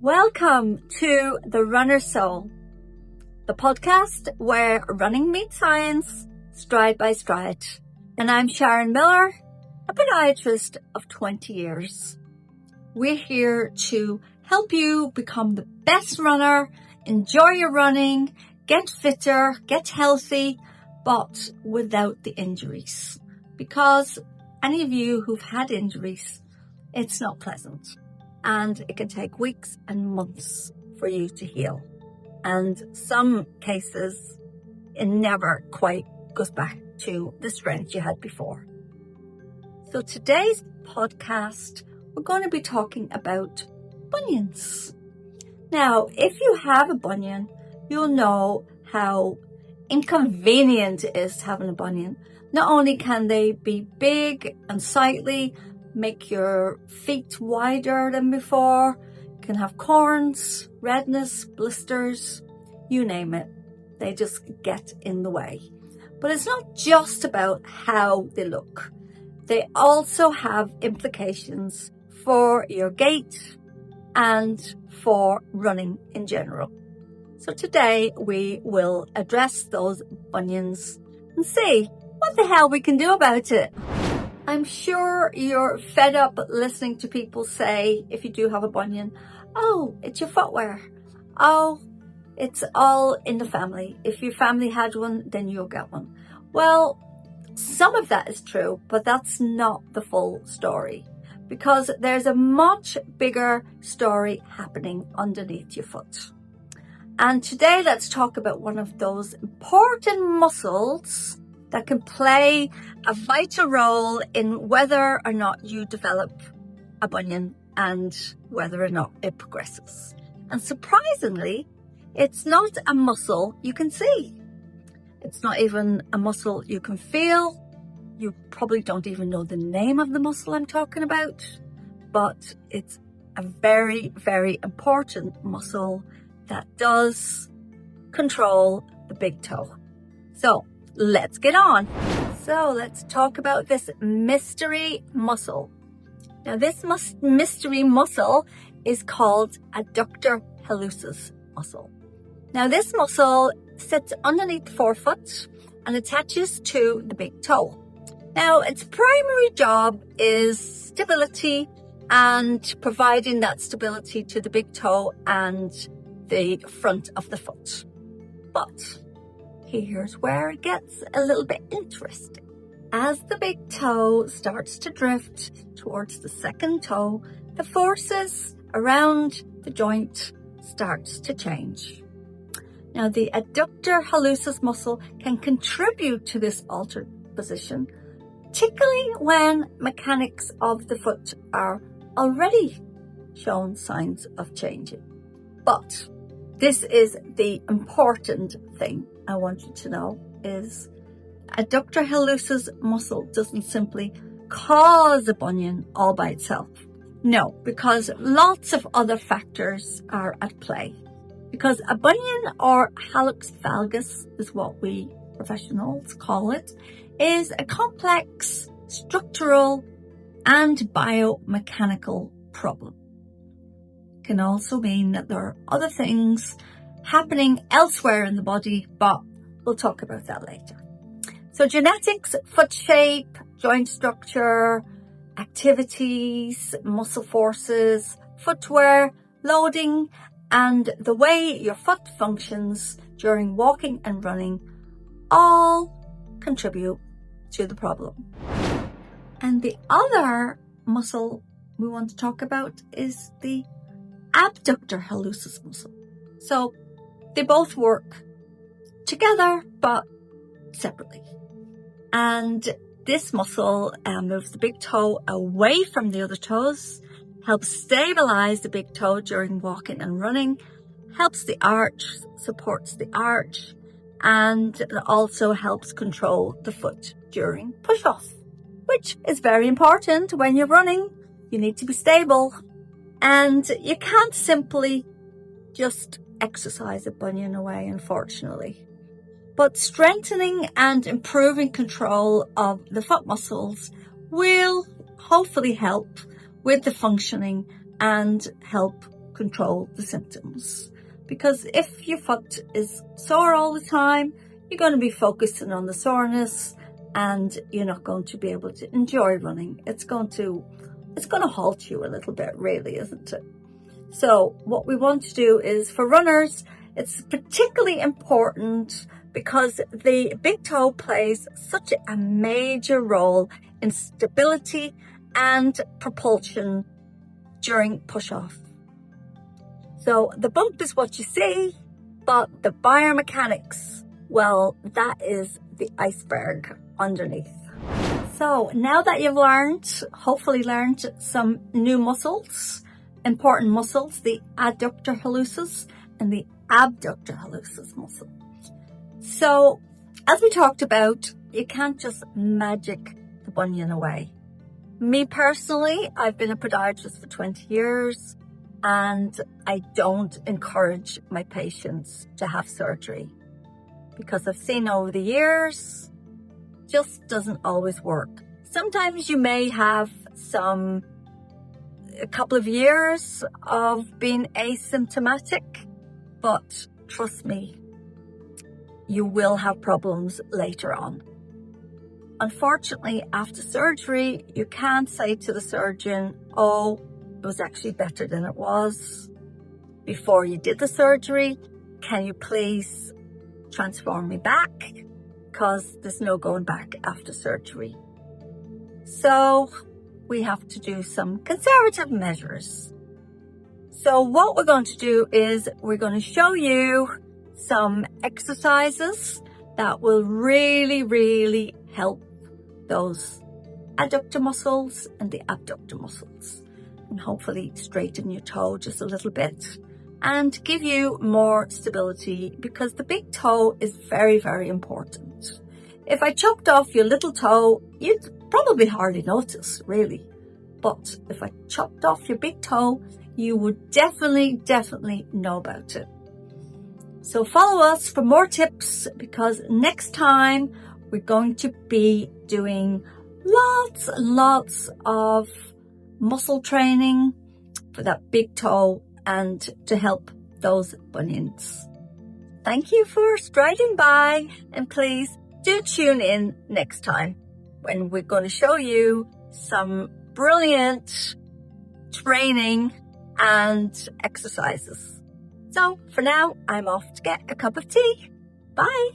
Welcome to The Runner's Soul, the podcast where running meets science, stride by stride. And I'm Sharon Miller, a podiatrist of 20 years. We're here to help you become the best runner, enjoy your running, get fitter, get healthy, but without the injuries. Because any of you who've had injuries, it's not pleasant. And it can take weeks and months for you to heal. And some cases, it never quite goes back to the strength you had before. So today's podcast, we're going to be talking about bunions. Now, if you have a bunion, you'll know how inconvenient it is to have a bunion. Not only can they be big and sightly, make your feet wider than before, you can have corns, redness, blisters, you name it. They just get in the way. But it's not just about how they look. They also have implications for your gait and for running in general. So today we will address those bunions and see what the hell we can do about it. I'm sure you're fed up listening to people say, if you do have a bunion, oh, it's your footwear. Oh, it's all in the family. If your family had one, then you'll get one. Well, some of that is true, but that's not the full story, because there's a much bigger story happening underneath your foot. And today, let's talk about one of those important muscles that can play a vital role in whether or not you develop a bunion and whether or not it progresses. And surprisingly, it's not a muscle you can see. It's not even a muscle you can feel. You probably don't even know the name of the muscle I'm talking about, but it's a very, very important muscle that does control the big toe. So let's get on. So let's talk about this mystery muscle. Now this mystery muscle is called adductor hallucis muscle. Now this muscle sits underneath the forefoot and attaches to the big toe. Now its primary job is stability and providing that stability to the big toe and the front of the foot. But here's where it gets a little bit interesting. As the big toe starts to drift towards the second toe, the forces around the joint starts to change. Now, the adductor hallucis muscle can contribute to this altered position, particularly when mechanics of the foot are already showing signs of changing. But this is the important thing I want you to know is adductor hallucis muscle doesn't simply cause a bunion all by itself. No, because lots of other factors are at play. Because a bunion, or hallux valgus is what we professionals call it, is a complex structural and biomechanical problem. It can also mean that there are other things happening elsewhere in the body, but we'll talk about that later. So genetics, foot shape, joint structure, activities, muscle forces, footwear, loading, and the way your foot functions during walking and running all contribute to the problem. And the other muscle we want to talk about is the abductor hallucis muscle. So they both work together, but separately. And this muscle moves the big toe away from the other toes, helps stabilize the big toe during walking and running, helps the arch, supports the arch, and it also helps control the foot during push-off, which is very important when you're running. You need to be stable. And you can't simply just exercise a bunion away, unfortunately. But strengthening and improving control of the foot muscles will hopefully help with the functioning and help control the symptoms. Because if your foot is sore all the time, you're going to be focusing on the soreness and you're not going to be able to enjoy running. It's going to halt you a little bit, really, isn't it? So what we want to do is, for runners, it's particularly important because the big toe plays such a major role in stability and propulsion during push-off. So the bump is what you see, but the biomechanics, well, that is the iceberg underneath. So now that you've hopefully learned some new muscles, important muscles, the adductor hallucis and the abductor hallucis muscle. So as we talked about, you can't just magic the bunion away. Me personally, I've been a podiatrist for 20 years and I don't encourage my patients to have surgery because I've seen over the years, just doesn't always work. Sometimes you may have a couple of years of being asymptomatic, but trust me, you will have problems later on. Unfortunately, after surgery, you can't say to the surgeon, oh, it was actually better than it was before you did the surgery. Can you please transform me back? Because there's no going back after surgery. So we have to do some conservative measures. So what we're going to do is we're going to show you some exercises that will really, really help those adductor muscles and the abductor muscles, and hopefully straighten your toe just a little bit and give you more stability, because the big toe is very, very important. If I chopped off your little toe, you'd probably hardly notice, really. But if I chopped off your big toe, you would definitely know about it. So follow us for more tips, because next time we're going to be doing lots and lots of muscle training for that big toe and to help those bunions. Thank you for striding by, and please do tune in next time when we're going to show you some brilliant training and exercises. So for now, I'm off to get a cup of tea. Bye.